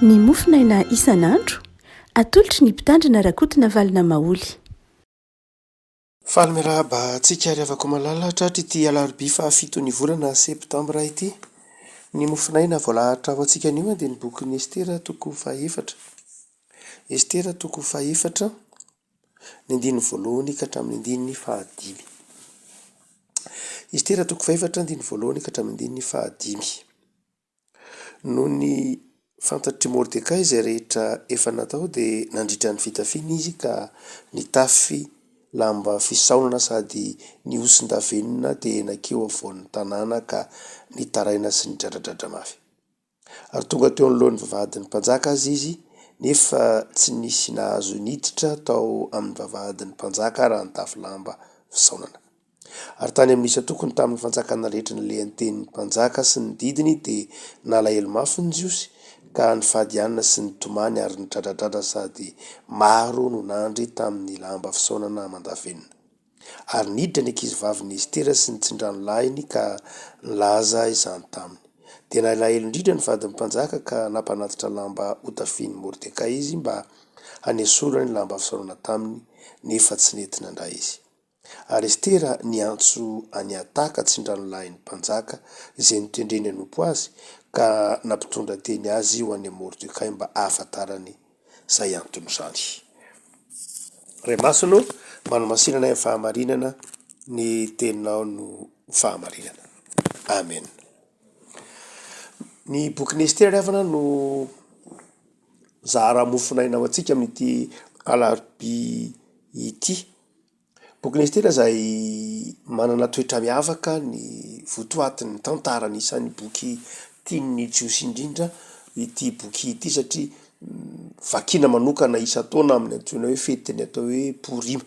Ny mofinaina isan'andro atolotry ny mpitandrina rakotina valina maoly. Faly miarahaba antsika ariavako malalatra ity alarobia fahafito ny volana septambra ity. Ny mofinaina voalahatra ho antsika anio dia ny bokin'ny Estera toko fahaefatra. Estera toko fahaefatra, ny andininy voalohany ka hatramin'ny andininy fahadimy. Estera toko fahaefatra, andininy voalohany ka hatramin'ny andininy fahadimy. Noho ny fantatry Mordecai izay rehetra efa natao dia nandritra ny fitafiana izy ka nitafy lamba fisaonana sady ny osin-davenona dia nakeo avoan'ny tanàna ka nitaraina sy nidradradratra mafy. Ary tonga teo anoloan'ny vavahadin'ny mpanjaka azy izy, nefa tsy nisy nahazo niditra tao amin'ny vavahadin'ny mpanjaka raha nitafy lamba fisaonana. Ary tany amin'ny isa tokony tamin'ny fanjakana rehetra nalehan'ny tenin'ny mpanjaka sy ny didiny dia nalahelo mafy ny jiosy ka nifadianina sy nitomany ary nidradradradra sady maro no nandry tamin'ny lamba fisaonana aman-davenona. Ary niditra ny ankizivavin'ny Estera sy ny tsindranolahiny ka nilaza izany taminy. Dia nalahelo indrindra ny vadin'ny mpanjaka ka nampanatitra lamba hotafian'ny Mordecai izy mba hanesorany ny lamba fisaonana taminy, nefa tsy nety nandray izy. Ary Estera niantso aniataka tsindranolahin'ny mpanjaka izay nitendreny anompo azy ka nampitondra teny azy ho an'ny Mordecai mba ahafantarany izay antony izany. Ray masino, manomasinana ny fahamarinana, ny teninao no fahamarinana. Amen. Ny bokin'ny Estera avana no zara mofinaina ho antsika amin'ity alarobia ity. Bokin'ny Estera izay manana toetra miavaka ny votoatin'ny tantarany, isan'ny boky tian'ny jiosy indrindra ity boky ity satria vakiana manokana isan-taona amin'ny antsoina hoe fetiny atao hoe Porima.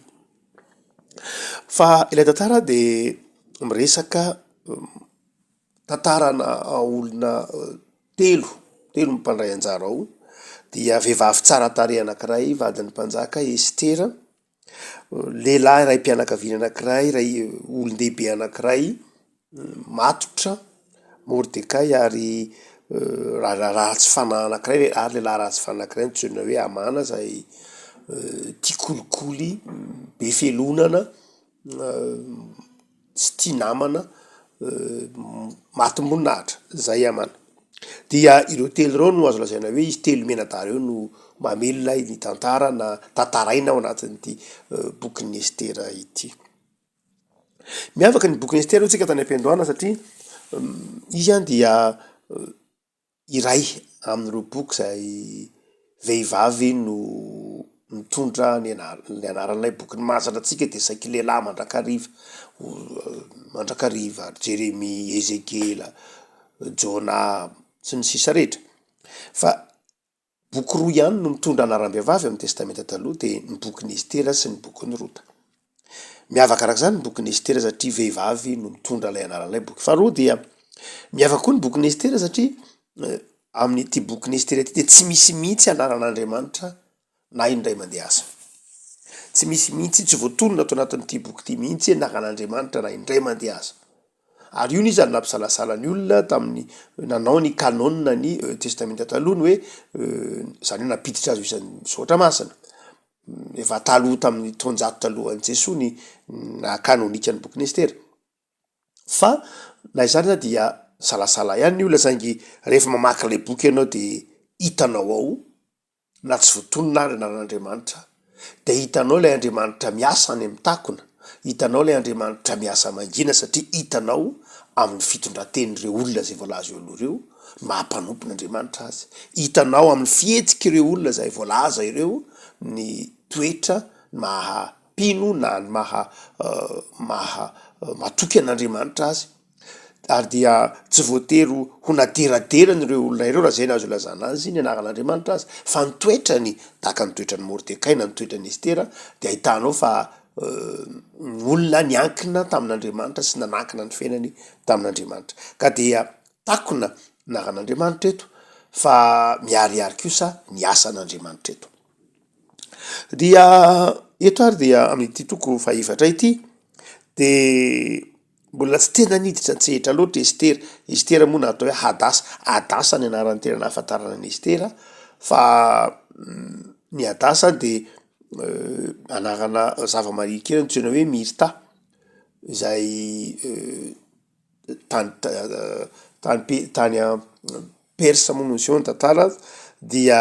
Fa ilay tantara dia miresaka tantarana olona telo mipandray anjara ao. Dia vehivavy tsara tarehy anankiray, vadin'ny mpanjaka Estera, lehilahy ray mpianakaviana anankiray, ray olon-dehibe anankiray, matotra Mordecai ary ratsy fanahy anankiray, ary lehilahy ratsy fanahy anankiray antsoina hoe Amana izay tia kolikoly, be felonana, tsy tia namana, matim-boninahitra, izay Amana. Dia ireo telo ireo no azo lazaina hoe izy telo menadara eo no mamelona ny tantara na tantaraina ao anatin'ity bokin'ny Estera ity. Miavaka ny bokin'ny Estera tsika tany am-piandohana satria izy dia iray amin'ireo boky izay vehivavy no mitondra ny anaran'ilay boky. Ny mahazatra antsika dia saika lehilahy mandrakariva, Jeremia, Ezekiela, Jona sy ny sisa rehetra. Fa boky roa ihany no mitondra anaram-behivavy amin'ny testamenta taloha dia ny bokin'ny Estera sy ny bokin'ny Rota. Miavaka araka izany ny bokin'ny Estera satria vehivavy no mitondra ilay anaran'ilay boky. Fa roa dia miavaka koa ny bokin'ny Estera satria amin'ity bokin'ny Estera ity dia tsy misy mihitsy anaran'Andriamanitra na indray mandeha asa. Tsy misy mihitsy, tsy voatonona ato anatin'ity boky ity mihitsy anaran'Andriamanitra na indray mandeha asa. Ary io ny izy ary nampisalasala ny olona tamin'ny nanao ny kanonina ny testamenta taloha ny hoe izany hoe nampiditra azy isan'ny misaotra masina. Efa taloha tamin'ny taonjato talohan'i Jesoa ny nakanonika ny bokin'ny Estera. Fa na izany na dia salasala ihany ny olona saingy rehefa mamaky ilay boky ianao dia hitanao ao na tsy voatonona ary anaran'Andriamanitra, dia hitanao ilay Andriamanitra miasa any amin'ny takona, hitanao ilay Andriamanitra miasa mangina satria hitanao amin'ny fitondranten'ireo olona izay voalaza eo aloha ireo mampanompo n'Andriamanitra azy. Hitanao amin'ny fihetsika ireo olona izay voalaza ireo ny toetra maha-pino na ny matoky an'Andriamanitra azy. Ary dia tsy voatery ho naderaderany ireo olona ireo raha izay nazo ilazana azy ny anaran'Andriamanitra azy, fa ny toetrany tahaka ny toetran'ny Mordecai na ny toetran'ny Estera dia ahitanao fa olona niankina tamin'Andriamanitra sy nanankina ny fiainany tamin'Andriamanitra. Ka dia takona anaran'Andriamanitra eto fa miariary kosa ny asan'Andriamanitra eto. Dia eto ary dia amin'ity toko fahaefatra ity dia mbola tsy tena niditra an-tsehatra loatra Estera. Estera moa natao hoe Hadasa. Hadasa ny anaran'ny tena nahafantarana ny Estera. fa ny Adasa de anarana zava-maniry kely antsoina hoe Myrta izay tany Persa moa no zao ny tantara dia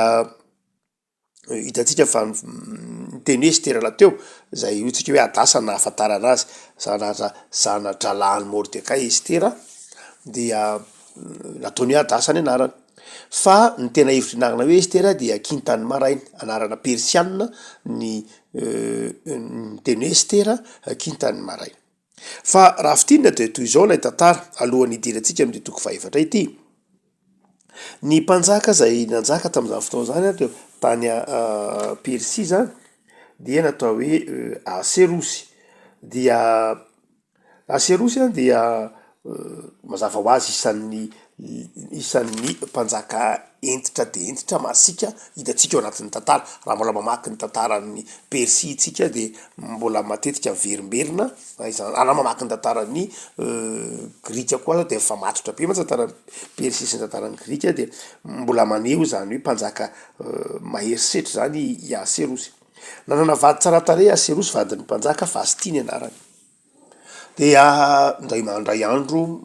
hitantsika fa nyteny hoe Estera lateo zay hotsika hoe Adasa nahafantarana azy zanadralan'i Mordecai Estera dia nataony hoe Adasa ny anarany. Fa ny tena hevitry narina hoe Estera dia Kintany Maraina, anarana persianina ny teny hoe Estera Kintany Maraina. Fa raha fitinina de toy izao lay tantara alohan'ny hidirantsika amin'ny toko fahaefatra ity. Ny mpanjaka zay nanjaka tamin'izany fotoana zany teo tany Persia zany dia natao hoe Aserosy. Dia Aserosy dia mazava ho azy isan'ny mpanjaka entitra de entitra masika hitantsika ao anatin'ny tantara. Raha mbola mamaky ny tantaran'ny Persia tsika de mbola matetika miverimberina raha mamaky ny tantaran'ny Grika koa de efa matotra be mantsy tantaran'ny Persia sy ny tantaran'ny Grika de mbola maneho zany hoe mpanjaka maherisetra zany i Aserosy. Nanana vady tsara tarehy Aserosy vadin'ny mpanjaka Vasti ny anarany. Dia ndray mandray andro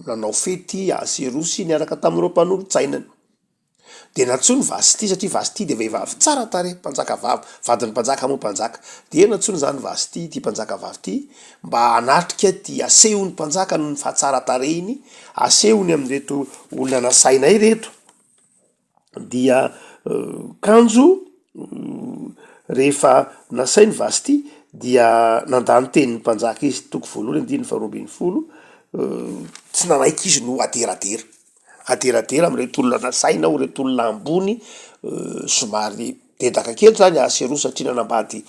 nanao fety Aserosy niaraka tamin'ireo mpanorotsainany. De natsony Vasti satria Vasti de vehivavy tsara tarehy, mpanjaka vavy, vadin'ny mpanjaka moa mpanjaka. De natsony zany Vasti ty mpanjaka vavy ty mba hanatrika ty asehony mpanjaka noho ny fahatsara tarehiny, asehony amin'reto olona nasaina ireto. Dia kanjo rehefa nasainy Vasti dia nandany tenin'ny mpanjaka izy toko voalohany andininy faharoa ambin'ny folo tsy nanaiky izy no aderadera am'ireto olona nasaina ho reto olona ambony somary dedaka kely zany Aserosy satria nanambady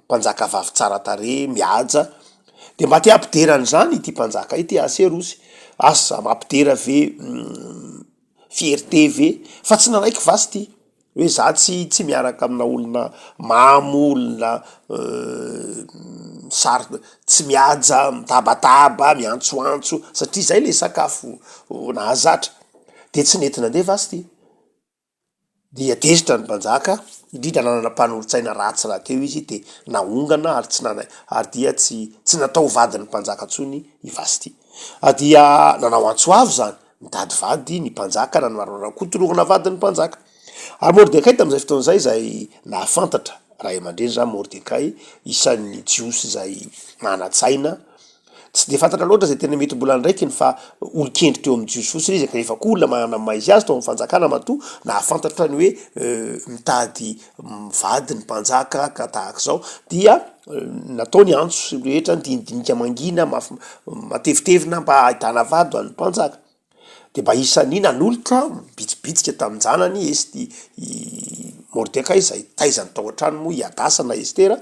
mpanjaka vavy tsara tarehy mihaja de mba te ampiderany zany ity mpanjaka ity Aserosy asa mampidera ve fierté ve fa tsy nanaiky Vasti hoe za tsy miaraka amina olona mamo, olona tsy mihaja, mitabataba, miantsoantso satria zay le sakafo nahazatra de tsy nety nandeha Vasti. Dia tezitra ny mpanjaka indrindra nanana mpanorotsaina ratsy rahateo izy de nahongana ary dia tsy natao vadin'ny mpanjaka ntsony i Vasti. Dia nanao antsoavy zany mitady vady ny mpanjaka nanakotorohana vadin'ny mpanjaka. Ary Mordecai tamin'izay fotoana zay nahafantatra ray aman-dreny zany Mordecai isan'ny jiosy zay manatsaina tsy de fantatra loatra zay tena mety mbola ndraiky fa olo-kendriky eo amin'ny jiosy fotsiny izy rehefa koa olona manana maizy azy tao amin'ny fanjakana matoa nahafantatra ny hoe mitady vady ny mpanjaka ka tahaka zao dia natao ny antso rehetra ndinidinika mangina matevitevina mba ahitana vady ho an'ny mpanjaka. De mba isan'ny nanolotra bitsibitsika tamin'ny janany esy Mordecai zay taizany tao an-trano moa i Adasa na Estera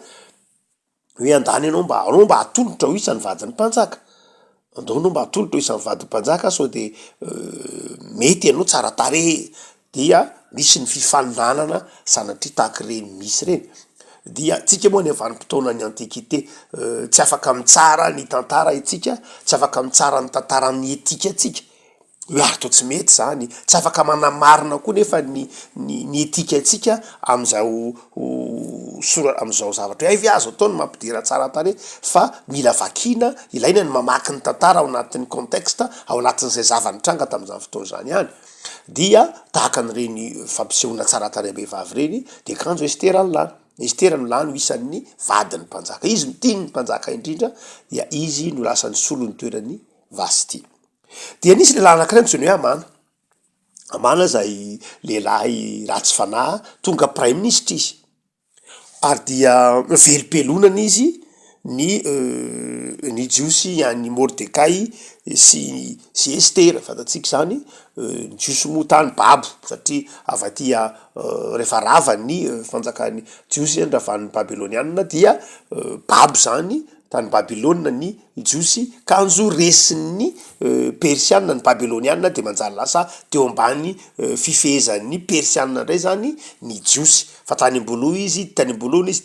hoe andany anao mba atolotra ho isan'ny vadin'ny mpanjaka. Andao anao mba atolotra ho isan'ny vadin'ny mpanjaka sao de mety ianao tsara tarehy dia misy ny fifaninanana sanatria tahaka reny misy reny. Dia tsika moa ny vanim-potoana ny antikité tsy afaka mitsara ny tantara itsika, tsy afaka mitsara ny tantara amin'ny etika tsika. Hoe ary to tsy mety zany, tsy afaka manamarina koa nefa ny etika atsika am'izao am'izao zavatra hoe azo atao ny mampidera tsara tarehy fa mila vakina, ilaina ny mamaky ny tantara ao anatin'ny contexte, ao anatin'izay zava-nitranga tamin'izany fotoana zany ihany. Dia tahaka an'ireny fampisehoana tsara tarehy behivavy reny de kanjo Estera ny lany. Estera no lany ho isan'ny vadin'ny mpanjaka. Izy no tiany ny mpanjaka indrindra dia izy no lasa ny solon'ny toeran'ny Vasti. Dia nisy lehilahy anankiray antsoiny hoe Amana. Amana zay lehilahy ratsy fanahy tonga prime ministre izy. Ary dia velom-pelonana izy ny jiosy any Mordecai sy Estera fantatsika zany ny jiosy moa tany babo satria avy aty rehefa rava ny fanjakany jiosy ravan'ny Babylonianina dia babo zany tany Babylone ny jiosy kanjo resin'ny persianina ny Babylonianina de manjary lasa teo ambany fifehezan'ny persianina ndray zany ny jiosy fa tany Amboloa izy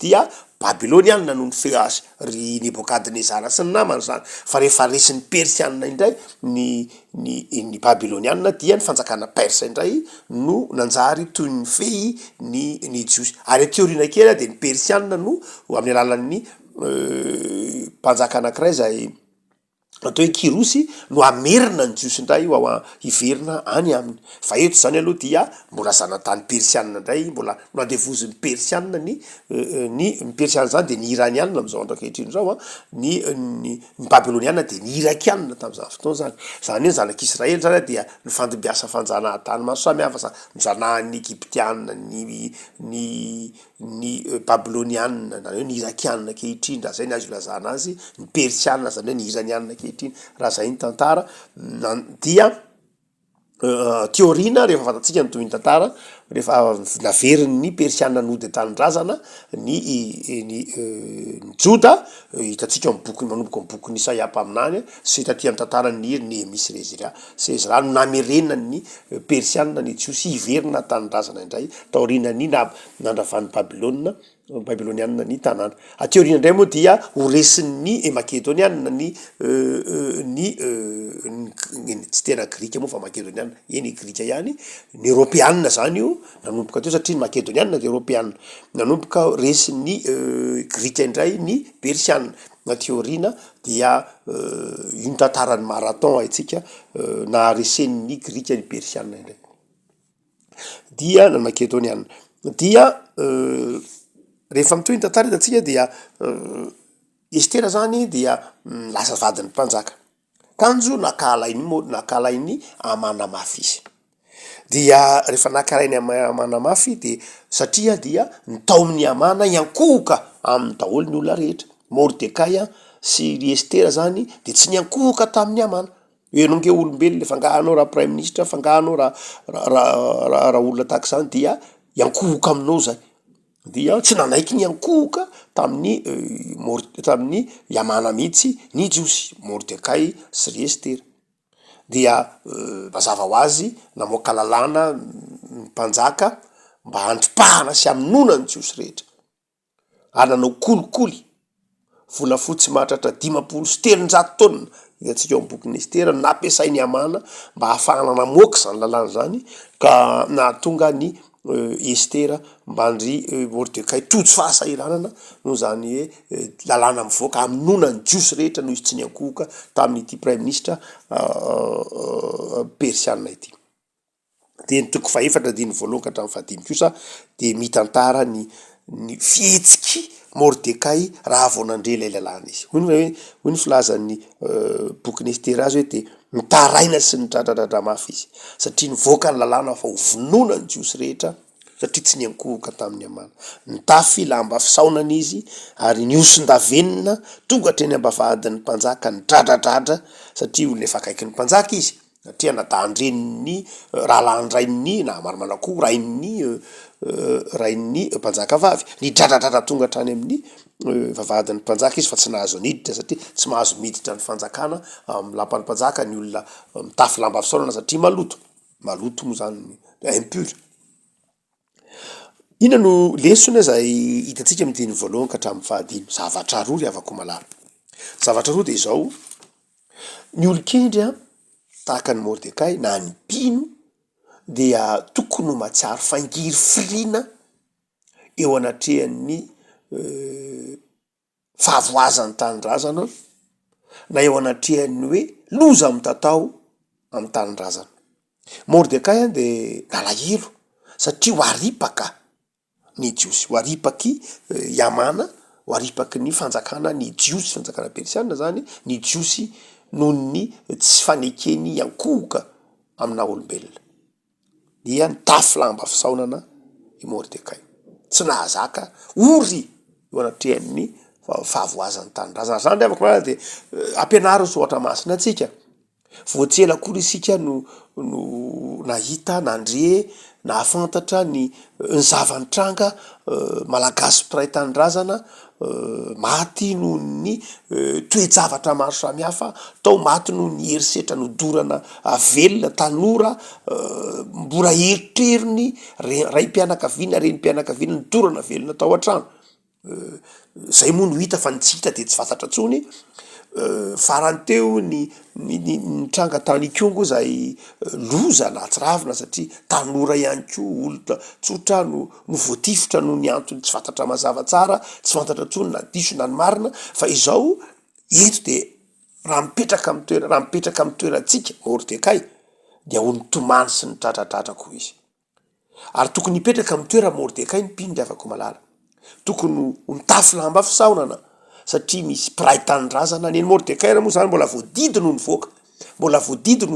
dia babilonianina noho ny feas ry nebokadnezara sy ny namany zany fa rehefa resin'ny persianina indray ny babilonianina dia ny fanjakana persa indray no nanjary toy ny fey ny jiosy ary teoriana kely de ny persianina no amin'ny alalan'ny mpanjaka anankiray zay atao hoe kirosy no amerina ny jiosy indray ho hiverina any aminy fa eto zany aloha dia mbola zanatany persianina indray mbola no andevozin'ny persianina ny persianina zany de ny iranianina am'izao andro ankehitriny zao a ny babilonianina de ny irakianina tam'izany fotoana zany zany hoe zanak'israely zany a dia ny fandimbiasa fanjanahantany maro samihafa sa mizanahan'ny egyptianina ny babilonianina na hoe ny irakianina kehitriny raha zay ny azo ilazana azy ny persianina zany hoe ny iranianina kehitriny raha zay ny tantara dia teorina rehefa fantatsika ny toy ny tantara rehefa naveriny ny persianina nody tanindrazana ny joda hitatsika boky manomboka ny boky Isaiapa aminany sy taty amin'ny tantarany Nehemisy Rezira Sezra no namerenina ny persianina ny jiosy hiverina tanindrazana indray taorinany nandravan'ny babilonianina ny tanàna ateorina indray moa dia ho resin'ny makedonianina tsy tena grika moa fa makedonianina eny grika ihany ny europeanina zany io nanomboka teo satria ny makedonianina de europeanina nanomboka resin'ny grika indray ny persianina na teorina dia io ny tantarany marathon aitsika na resen'ny grika ny persianina indray dia na makedonianina dia rehefa mitoy ny tantara hitatsika dia Estera zany dia lasa vadin'ny mpanjaka kanjo nakalainy amana mafy izy dia rehefa nakalainy amana mafy de satria dia ny tao amin'ny amana iankohoka amin'ny daholo ny olona rehetra Mordekay sy Estera zany de tsy niankohoka tamin'ny amana enao nge olombelona le fangahanao raha prime ministre fangahanao raha olona tahaka zany dia iankohoka aminao zay dia tsy nanaiky niankohoka tamin'ny yamana mihitsy ny jiosy Mordekay sy Estera dia mazava ho azy namoaka lalàna mpanjaka mba handripahana sy aminona ny jiosy rehetra ary nanao kolikoly volafotsy mahatratra 500 taona hitatsika eo amin'ny bokin'ny Estera nampiasainy amana mba hahafahana namoaka zany lalàna zany ka nahatonga ny Estera mba ndry Mordekay tojo fahasahiranana no zany hoe lalàna mivoaka aminona ny jiosy rehetra noho izy tsy niankohoka tamin'ity prime ministre persianina ity de ny toko faefatra diny voalohany ka hatramin'ny fahadimy kosa de mitantara ny fihetsiky Mordekay raha vao nandre lay lalàna izy hoy ny filazan'ny bokin'ny Estera azy hoe de mitaraina sy ny dradradradra mafy izy satria nivoaka ny lalàna fa ho vonona ny jiosy rehetra satria tsy niankohoka tamin'ny amana nitafy lamba fisaonana izy ary nioson-davenina tonga hatreny ambavahadin'ny mpanjaka ny dradradradra satria olona efa akaiky ny mpanjaka izy satria nadandreniny rahalandраin'ny na marimanako rain'ny mpanjaka vavy ny dradradratra tonga hatrany amin'ny vavahadin'ny mpanjaka izy fa tsy nahazo niditra satria tsy mahazo miditra ny fanjakana amin'ny lampan'ny mpanjaka ny olona mitafy lamba fisaonana satria maloto moa zany impur ina no lesona zay hitatsika am'diny voalohany ka hatramin'ny fahadimy zavatra roa ry avako malala zavatra roa de izao ny olon-kendry tahaka ny Mordekay na ny mpino dia tokony ho matsiaro fangiry firiana eo anatrehan'ny fahavoazan'ny tanindrazana na eo anatrehan'ny hoe loza mitatao amin'ny tanindrazana Mordekay de nalahelo satria ho aripaka ny jiosy ho aripaky yamana ho aripaky ny fanjakana ny jiosy fanjakana persianina zany ny jiosy noho ny tsy fanekeny iankohoka amina olombelona dia nitafy lamba fisaonana i Mordekay tsy nahazaka ory eo anatrehan'ny fahavoazan'ny tanindrazana zany de afaka malala de ampianariny sy ohatra masina atsika voatsela kory isika no nahita nandre nahafantatra ny zavanitranga malagasy mpiray tanindrazana maty noho ny toe-javatra maro samihafa tao maty noho ny herisetra nodorana avelona tanora mbora eritreriny ray mpianakaviana reny mpianakaviana nidorana velona tao an-trano zay moa no hita fa nitsita de tsy fantatra tsony farany teo ny tranga tany kongo zay loza na tsy ravina satria tanora ihany ko olona tsotra no voatifotra no ny antony tsy fantatra mazava tsara tsy fantatra tsony na diso na ny marina fa izao eto de raha mipetraka amin'ny toerantsika Mordekay dia ho nitomany sy ny tratratratrako izy ary tokony hipetraka amin'ny toera Mordekay ny mpino afaka malala tokony ho mitafy lamba fisaonana satria misy mpiray tanindrazana ny Mordekay raha moa zany mbola voadidino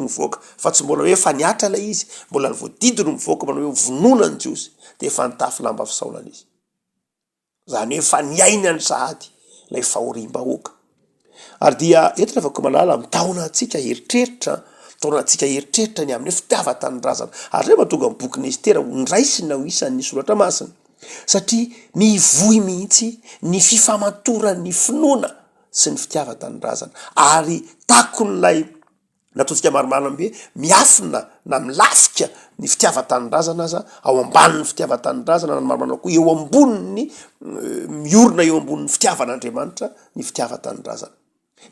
ny voaka fa tsy mbola hoe fa niatra ilay izy mbola voadidino ny voaka manao hoe vonona ny jiosy de efa nitafy lamba fisaonana izy zany hoe fa niainy any sahady lay fahorim-bahoaka ary dia eto afaka malala mitaona atsika heritreritra ny amin'ny fitiava-tanindrazana ary rehefa tonga amin'ny boky Estera ndraisina ho isan'ny soratra masina satria mivoy mihitsy ny fifamatoran'ny finoana sy ny fitiava-tanindrazana ary takon'lay nataontsika maromaro be miafina na milafika ny fitiava-tanindrazana aza ao ambanin'ny fitiava-tanindrazana na maromaro koa eo amboniny miorina eo ambonin'ny fitiavan'Andriamanitra ny fitiava-tanindrazana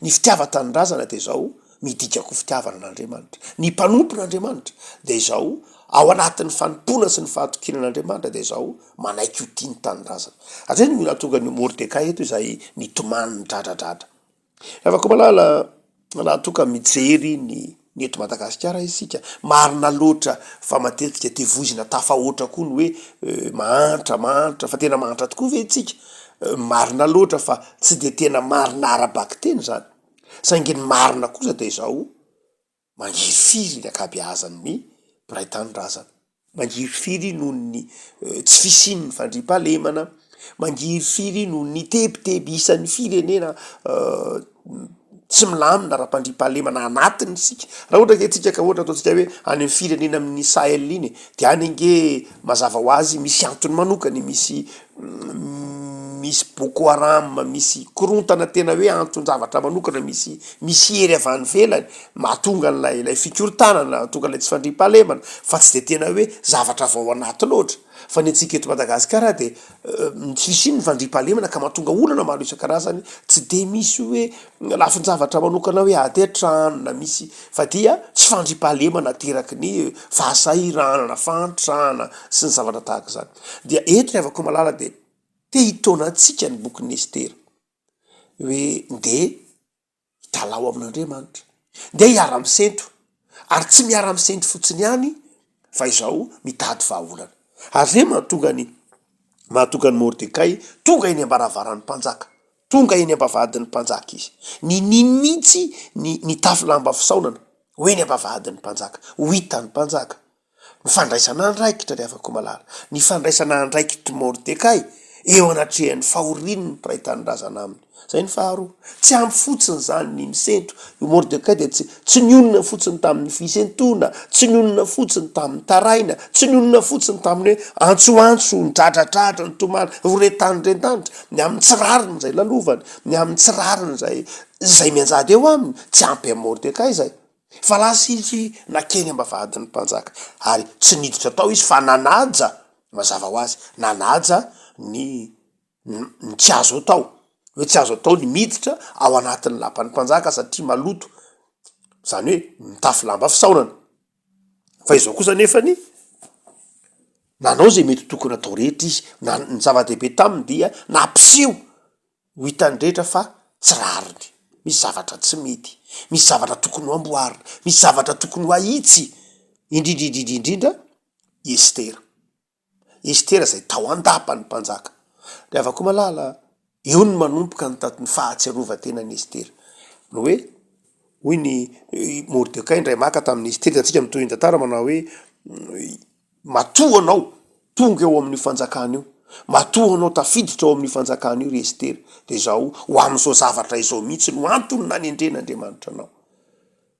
ny fitiava-tanindrazana de zao midikako fitiavana an'Andriamanitra ny mpanompon'Andriamanitra de zao ao anatin'ny fanimpona sy ny fahatokinan'Andriamanitra de zao manaiky ho tiany tanindrazana atreny ny natonga ny Mordekay eto izay nitomany ny dradradratra afaka malala toka mijery ny eto Madagasikara isika marina loatra fa matetika tevoizina tafahoatra koa ny hoe mahantra fa tena mahantra tokoa ve tsika marina loatra fa tsy de tena marina arabaky teny zany saingy ny marina kosa de zao mangifiry ny akabeazan'ny mpiray tanindrazana mangifiry noho ny tsy fisian'ny fandriampahalemana mangifiry noho ny tebiteby isan'ny firenena tsy milamina raha-pandriampahalemana anatiny sika raha ohatra ke tsika ka ohatra ataontsika hoe any amin'ny firenena amin'ny Sahel iny de any ange mazava ho azy misy antony manokany misy Boko Haram misy korontana tena hoe antony-javatra manokana misy hery avy any velany mahatonga an'lay fikortanana tonga an'lay tsy fandriampahalemana fa tsy de tena hoe zavatra vao anaty loatra fa ny atsika eto Madagasikara de tsy fisian'ny fandriampahalemana ka mahatonga olana maro isan-karazany tsy de misy hoe lafin-javatra manokana hoe ady atrano na misy fa dia tsy fandriampahalemana teraky ny fahasahirana fantrana sy ny zavatra tahaka zany dia eto ny avako malala de te hitaonantsika ny bokin'ny Estera hoe nde hitalao amin'Andriamanitra nde hiara-misento ary tsy miara-misento fotsiny ihany fa izao mitady vahaolana ary zay mahatonga ny Mordekay tonga eny ambaravarany mpanjaka tonga eny ambavadin'ny mpanjaka izy niny mihitsy ny tafy lamba fisaonana ho eny ambavadin'ny mpanjaka ho hitan'ny mpanjaka ny fandraisana andraikitra re afaka malala ny fandraisana andraikitry Mordekay eo anatrehan'ny fahorin'ny mpiray tanindrazana aminy zay ny faharoa tsy ampy fotsiny zany ny misento io Mordekay de tsy nionona fotsiny tamin'ny fisentona tsy nionona fotsiny tamin'ny taraina tsy nionona fotsiny tamin'ny hoe antsoantso ny dradradratra ny tomany rentanitra ny amin'ny tsirariny zay lalovany ny amin'ny tsirariny zay mianjady eo aminy tsy ampy amin'ny Mordekay zay fa lasy nakeny ambavadin'ny mpanjaka ary tsy niditra tao izy fa nanaja mazava ho azy nanaja ny tsy azo atao hoe tsy azo atao ny miditra ao anatin'ny lapan'ny mpanjaka satria maloto zany hoe mitafy lamba fisaonana fa izao kosa nefany nanao zay mety tokony atao rehetra izy ny zava-dehibe taminy dia nampiseho ho hitan'ny rehetra fa tsy rariny misy zavatra tsy mety misy zavatra tokony ho amboarina misy zavatra tokony ho ahitsy indrindra Estera zay tao andapany mpanjaka de avako malala eo ny manompoka ny fahatsiarova-tena ny Estera no hoe hoy ny Mordekay ndray maka tamin'ny Estera atsika mitoy ny tantara manao hoe matoa anao tonga eo amin'ny fanjakana io matoa anao tafiditra ao amin'ny fanjakana io ry Estera de zao ho amin'izao zavatra izao mihitsy no antony nanendren'Andriamanitra anao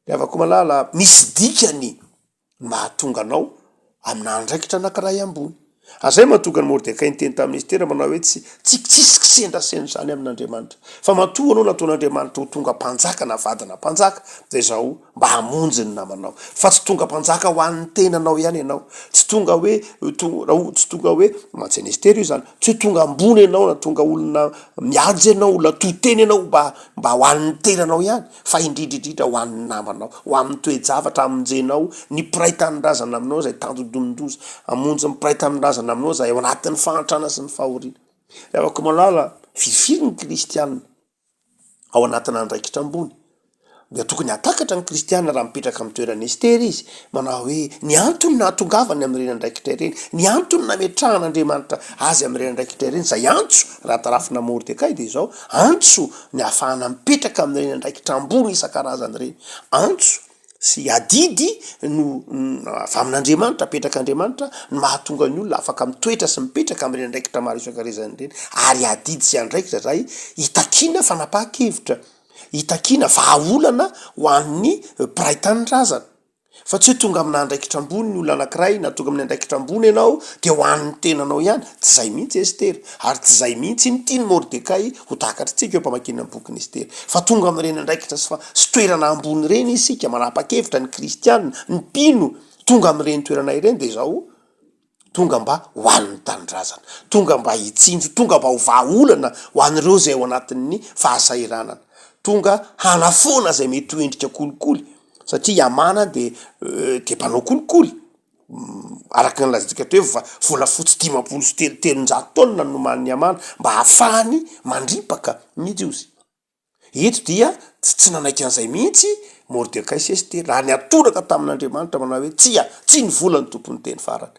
de avako malala misy dikany mahatonga anao amina andraikitra anankiray ambony azay mahatonga ny Mordekay nyteny tamin'ny Estera manao hoe tsy kisendraseny zany amin'Andriamanitra fa matoa anao nataon'Andriamanitra ho tonga mpanjaka na vadana mpanjaka zay zao mba hamonjy ny namanao fa tsy tonga mpanjaka ho an'ny tenanao ihany ianao tsy tonga hoe tsy tonga hoe mantsy Estera io zany tsy tonga ambony ianao na tonga olona miady ianao olona toteny ianao mba ho an'ny tenanao ihany fa indrindrindrindra ho an'ny namanao ho amin'ny toe-javatra amonjenao ny piray tanindrazana aminao zay tandodomindroza amonjy ny piray tanindrazana aminao zay ao anatin'ny fahantrana sy ny fahoriana afaka malala fifiry ny kristianina ao anatina andraikitra ambony dia tokony hatakatra ny kristianina raha mipetraka amin'ny toerana Estera izy manao hoe ny antony nahatongavany amin'ireny andraikitra ireny ny antony nametrahan'Andriamanitra azy amin'ireny andraikitra ireny zay antso raha tarafina Mordekay dia zao antso ny ahafahana mipetraka amin'ireny andraikitra ambony isan-karazany ireny antso sy adidy no avy amin'Andriamanitra apetraka Andriamanitra no mahatonga ny olona afaka mitoetra sy mipetraka amin'ireny andraikitra maro isan-karazany ireny ary adidy sy andraikitra zay hitakiana fanapahan-kevitra hitakiana vahaolana ho an'ny piray tanindrazana fa tsy hoe tonga amina andraikitra ambony ny olona anankiray na tonga amin'ny andraikitra ambony ianao dia ho an'ny tenanao ihany tsy zay mihitsy Estera ary tsy zay mihitsy ny tiany Mordekay ho takatrantsika eo mpamakina ny bokin'ny Estera fa tonga amin'ireny andraikitra sy toerana ambony ireny isika manapa-kevitra ny kristianina ny mpino tonga amin'ireny toerana ireny dia zao tonga mba ho an'ny tanindrazana tonga mba hitsinjo tonga mba ho vahaolana ho an'ireo zay ao anatin'ny fahasahiranana tonga hanafoana zay mety ho endrika kolikoly satria Amana dia mpanao kolikoly araka ny lazitsika hoe volafotsy 500 sy 300 taonina no noman'ny Amana mba hahafahany mandripaka ny Jiosy eto dia tsy nanaiky an'izay mihitsy Mordekay sy Estera raha ny atoraka tamin'Andriamanitra manao hoe tsy ny vola ny tompony teny farany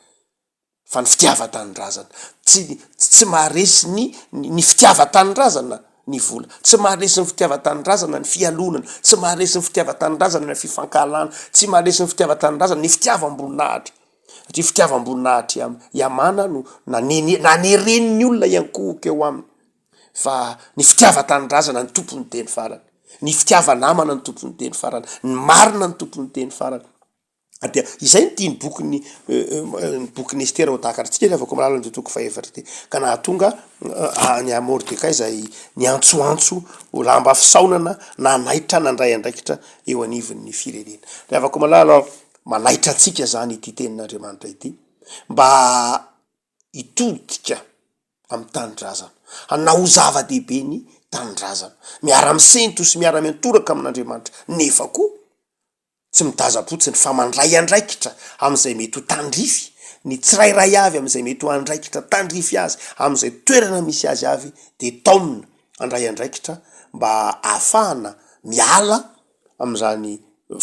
fa ny fitiava-tanindrazana tsy maharesy ny fitiava-tanindrazana ny vola tsy maharesy ny fitiava-tanindrazana ny fialonana tsy maharesy ny fitiava-tanindrazana ny fifankalana tsy maharesy ny fitiava-tanindrazana ny fitiavam-boninahitra satria fitiavam-boninahitra Amana no naneren'ny olona iankohoko eo aminy fa ny fitiava-tanindrazana ny tompony teny farany ny fitiava-namana ny tompony teny farany ny marina ny tompony teny farany dia izay ny tia ny bokin'ny Estera ho takatritsika afaka malala ny toko faefatra ty ka nahatonga ny Mordekay zay ny antsoantso lamba fisaonana na naitra nandray andraikitra eo anivon'ny firenena dia afaka malala manaitra atsika zany ity tenin'Andriamanitra ity mba hitodika amin'ny tanindrazana hanao zava-dehibe ny tanindrazana miara-misento sy miara-miantoraka amin'Andriamanitra nefa koa tsy midaza-potsiny fa mandray andraikitra amin'izay mety ho tandrify ny tsirairay avy amin'izay mety ho andraikitra tandrify azy amin'izay toerana misy azy avy dia taonina andray andraikitra mba ahafahana miala amin'izany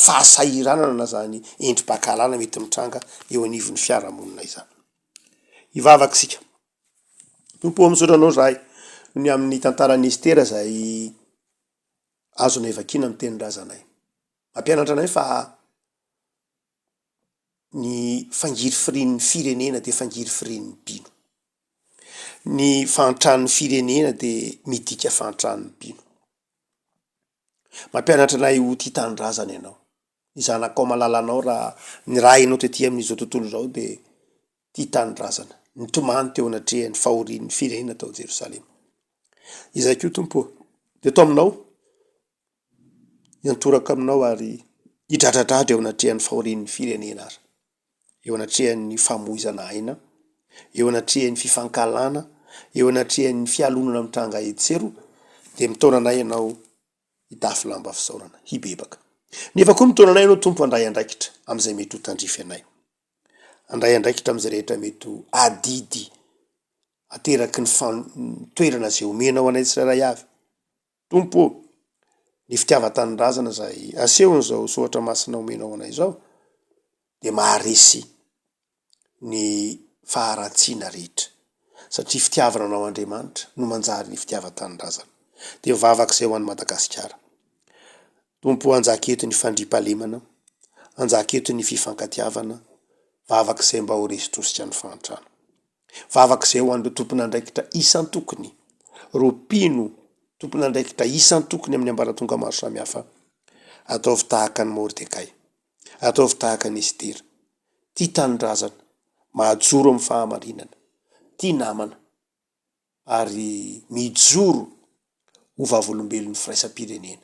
fahasahiranana na zany endrim-pahakalana mety mitranga eo anivon'ny fiarahamonina izany hivavaka isika tompo amin'izotranao zahay ny amin'ny tantaran'ny Estera zay azona evakina amin'ny tenin-drazanay mampianatra anay fa ny fangiry firin'ny firenena dia fangiry firin'ny mpino ny fahantran'ny firenena dia midika fahantran'ny mpino mampianatra anay ho tia tanindrazana ianao izanakao malalanao raha ny raha ianao tetỳ amin'izao tontolo zao dia tia tanindrazana ny tomany teo anatrehan'ny fahorian'ny firenena tao Jerosalema izay koa tompo dia tao aminao iantoraka aminao ary hidradradrady eo anatrehan'ny fahorian'ny firenena ary eo anatrehan'ny famoizana aina eo anatrehan'ny fifankalana eo anatrehan'ny fialonana mitranga etsero dia mitaona anay ianao hitafy lamba fisaorana hibebaka nefa koa mitaona anay ianao tompo andray andraikitra amin'izay mety ho tandrify anay andray andraikitra amin'izay rehetra mety ho adidy ateraky ny toerana zay omenao anay tsirairay avy tompo ny fitiava-tanindrazana zay asehony zao sohatra masina omenao anay zao dia maharesy ny faharatsiana rehetra satria fitiavana anao Andriamanitra no manjary ny fitiava-tanindrazana dia mivavaka izay ho an'ny Madagasikara tompo anjaka eto ny fandriampahalemana anjaka eto ny fifankatiavana vavaka izay mba ho resy-tosika ny fahantrana vavaka izay ho an'ireo tompon'andraikitra isan-tokony ropino tompon'andraikitra isan-tokony amin'ny ambaratonga maro samihafa ataovy tahaka ny Mordekay ataovy tahaka ny Estera tia tanindrazana mahajoro amin'ny fahamarinana, tia namana, ary mijoro ho vavolombelon'ny firaisam-pirenena.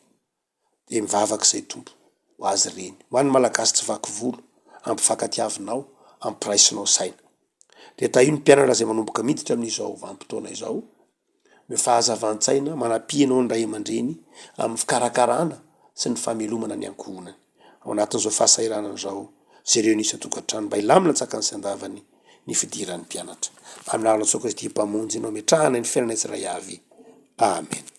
De mivavaka izay tompo ho azy reny. Ho an'ny malagasy tsy vaky volo, ampifankatiavinao, ampiraisinao saina. De ta io ny mpianatra izay manomboka miditra amin'izao vanim-potoana izao, me fahazavan-tsaina manampianao ny ray aman-dreny amin'ny fikarakarana sy ny famelomana ny ankohonany. Ao anatin'izao fahasahiranana izao, zay ireo nisy tokantrano mba ilamina tsakany sy andavany ny fidiran'ny mpianatra. Amin'ny lalana tsoka izy ity mpamonjy, ianao metrahana ny fiainana iray avy. Amen.